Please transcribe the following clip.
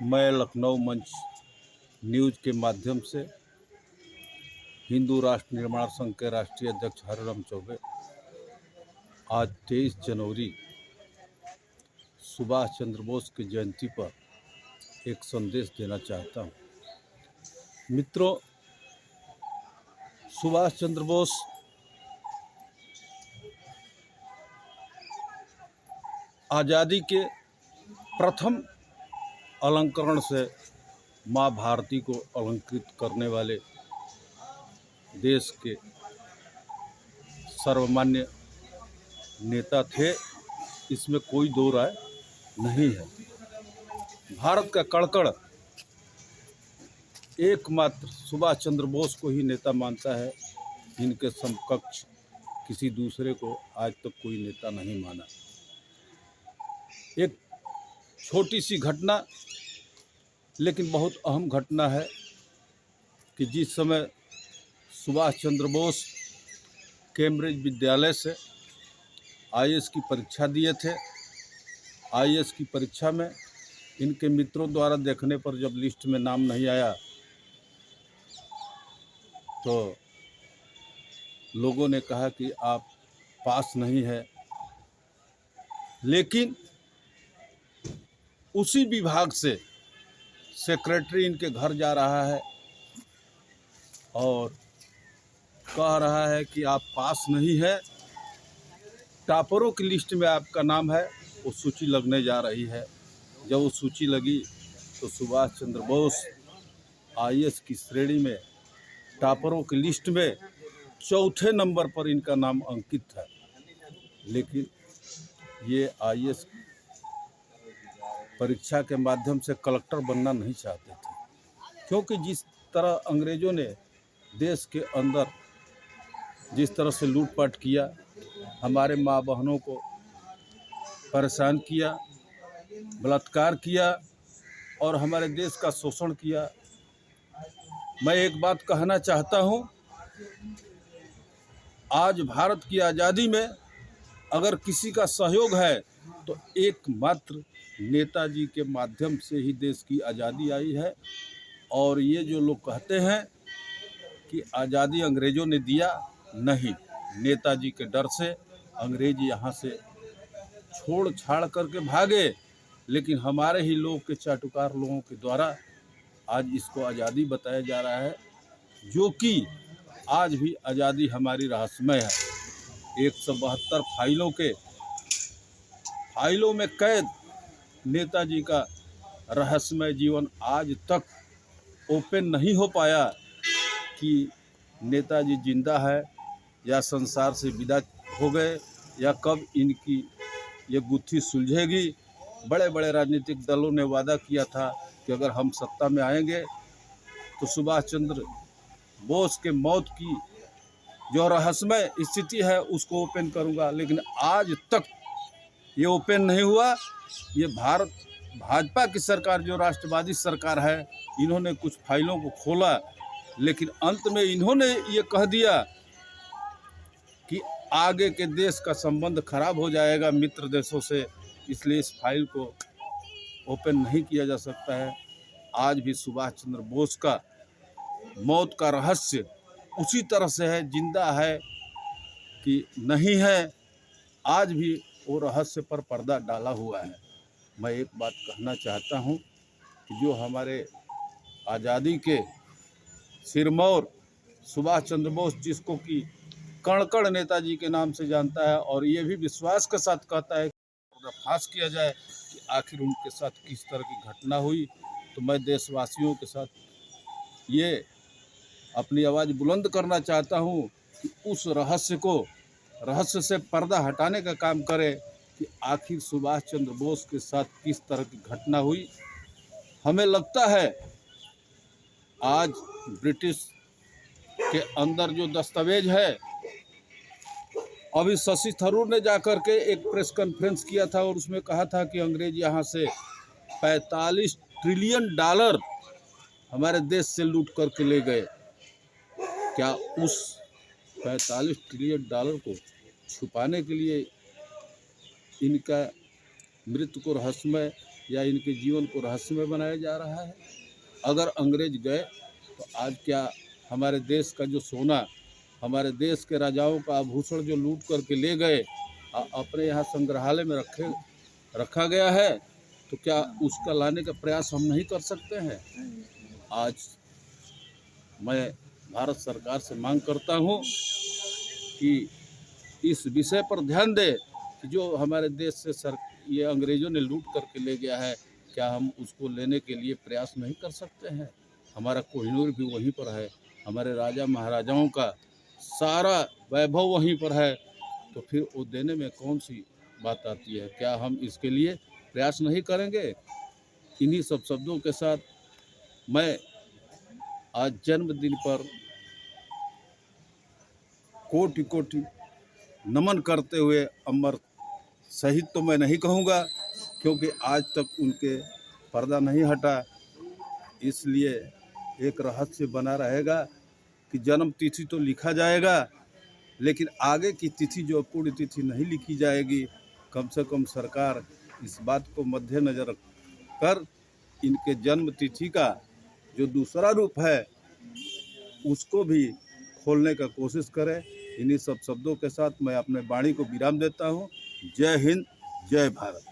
मैं लखनऊ मंच न्यूज़ के माध्यम से हिंदू राष्ट्र निर्माण संघ के राष्ट्रीय अध्यक्ष हरिराम चौबे आज 23 जनवरी सुभाष चंद्र बोस की जयंती पर एक संदेश देना चाहता हूँ। मित्रों, सुभाष चंद्र बोस आज़ादी के प्रथम अलंकरण से माँ भारती को अलंकृत करने वाले देश के सर्वमान्य नेता थे, इसमें कोई दो राय नहीं है। भारत का कण-कण एकमात्र सुभाष चंद्र बोस को ही नेता मानता है। इनके समकक्ष किसी दूसरे को आज तक कोई नेता नहीं माना। एक छोटी सी घटना लेकिन बहुत अहम घटना है कि जिस समय सुभाष चंद्र बोस कैम्ब्रिज विद्यालय से आईएएस की परीक्षा दिए थे। आईएएस की परीक्षा में इनके मित्रों द्वारा देखने पर जब लिस्ट में नाम नहीं आया तो लोगों ने कहा कि आप पास नहीं है, लेकिन उसी विभाग से सेक्रेटरी इनके घर जा रहा है और कह रहा है कि आप पास नहीं है, टॉपरों की लिस्ट में आपका नाम है। वो सूची लगने जा रही है। जब वो सूची लगी तो सुभाष चंद्र बोस आईएएस की श्रेणी में टॉपरों की लिस्ट में चौथे नंबर पर इनका नाम अंकित था। लेकिन ये आईएएस परीक्षा के माध्यम से कलेक्टर बनना नहीं चाहते थे, क्योंकि जिस तरह अंग्रेज़ों ने देश के अंदर जिस तरह से लूटपाट किया, हमारे माँ बहनों को परेशान किया, बलात्कार किया और हमारे देश का शोषण किया। मैं एक बात कहना चाहता हूँ, आज भारत की आज़ादी में अगर किसी का सहयोग है तो एकमात्र नेताजी के माध्यम से ही देश की आज़ादी आई है। और ये जो लोग कहते हैं कि आज़ादी अंग्रेज़ों ने दिया, नहीं, नेताजी के डर से अंग्रेज यहाँ से छोड़ छाड़ करके भागे, लेकिन हमारे ही लोग के चाटुकार लोगों के द्वारा आज इसको आज़ादी बताया जा रहा है, जो कि आज भी आज़ादी हमारी रहस्यमय है। 172 फाइलों में कैद नेताजी का रहस्यमय जीवन आज तक ओपन नहीं हो पाया कि नेताजी जिंदा है या संसार से विदा हो गए या कब इनकी ये गुत्थी सुलझेगी। बड़े बड़े राजनीतिक दलों ने वादा किया था कि अगर हम सत्ता में आएंगे तो सुभाष चंद्र बोस के मौत की जो रहस्यमय स्थिति है उसको ओपन करूंगा, लेकिन आज तक ये ओपन नहीं हुआ। ये भाजपा की सरकार, जो राष्ट्रवादी सरकार है, इन्होंने कुछ फाइलों को खोला, लेकिन अंत में इन्होंने ये कह दिया कि आगे के देश का संबंध खराब हो जाएगा मित्र देशों से, इसलिए इस फाइल को ओपन नहीं किया जा सकता है। आज भी सुभाष चंद्र बोस का मौत का रहस्य उसी तरह से है, जिंदा है कि नहीं है, आज भी वो रहस्य पर पर्दा डाला हुआ है। मैं एक बात कहना चाहता हूँ कि जो हमारे आज़ादी के सिरमौर सुभाष चंद्र बोस, जिसको कि कण-कण नेताजी के नाम से जानता है और ये भी विश्वास के साथ कहता है कि पर्दाफाश किया जाए कि आखिर उनके साथ किस तरह की घटना हुई, तो मैं देशवासियों के साथ ये अपनी आवाज़ बुलंद करना चाहता हूँ कि उस रहस्य से पर्दा हटाने का काम करे कि आखिर सुभाष चंद्र बोस के साथ किस तरह की घटना हुई। हमें लगता है आज ब्रिटिश के अंदर जो दस्तावेज है, अभी शशि थरूर ने जाकर के एक प्रेस कॉन्फ्रेंस किया था और उसमें कहा था कि अंग्रेज यहाँ से 45 ट्रिलियन डॉलर हमारे देश से लूट करके ले गए। क्या उस 45 ट्रिलियन डॉलर को छुपाने के लिए इनका मृत्यु को रहस्यमय या इनके जीवन को रहस्यमय बनाया जा रहा है। अगर अंग्रेज गए तो आज क्या हमारे देश का जो सोना, हमारे देश के राजाओं का आभूषण जो लूट करके ले गए अपने यहाँ संग्रहालय में रखा गया है, तो क्या उसका लाने का प्रयास हम नहीं कर सकते हैं? आज मैं भारत सरकार से मांग करता हूँ कि इस विषय पर ध्यान दे कि जो हमारे देश से ये अंग्रेज़ों ने लूट करके ले गया है, क्या हम उसको लेने के लिए प्रयास नहीं कर सकते हैं? हमारा कोहिनूर भी वहीं पर है, हमारे राजा महाराजाओं का सारा वैभव वहीं पर है, तो फिर वो देने में कौन सी बात आती है? क्या हम इसके लिए प्रयास नहीं करेंगे? इन्हीं सब शब्दों के साथ मैं आज जन्मदिन पर कोटि कोटि नमन करते हुए अमर शहीद तो मैं नहीं कहूँगा, क्योंकि आज तक उनके पर्दा नहीं हटा, इसलिए एक रहस्य बना रहेगा कि जन्म तिथि तो लिखा जाएगा, लेकिन आगे की तिथि जो पूर्ण तिथि नहीं लिखी जाएगी। कम से कम सरकार इस बात को मद्देनज़र रख कर इनके जन्म तिथि का जो दूसरा रूप है उसको भी खोलने का कोशिश करे। इन्हीं सब शब्दों के साथ मैं अपने वाणी को विराम देता हूँ। जय हिंद, जय भारत।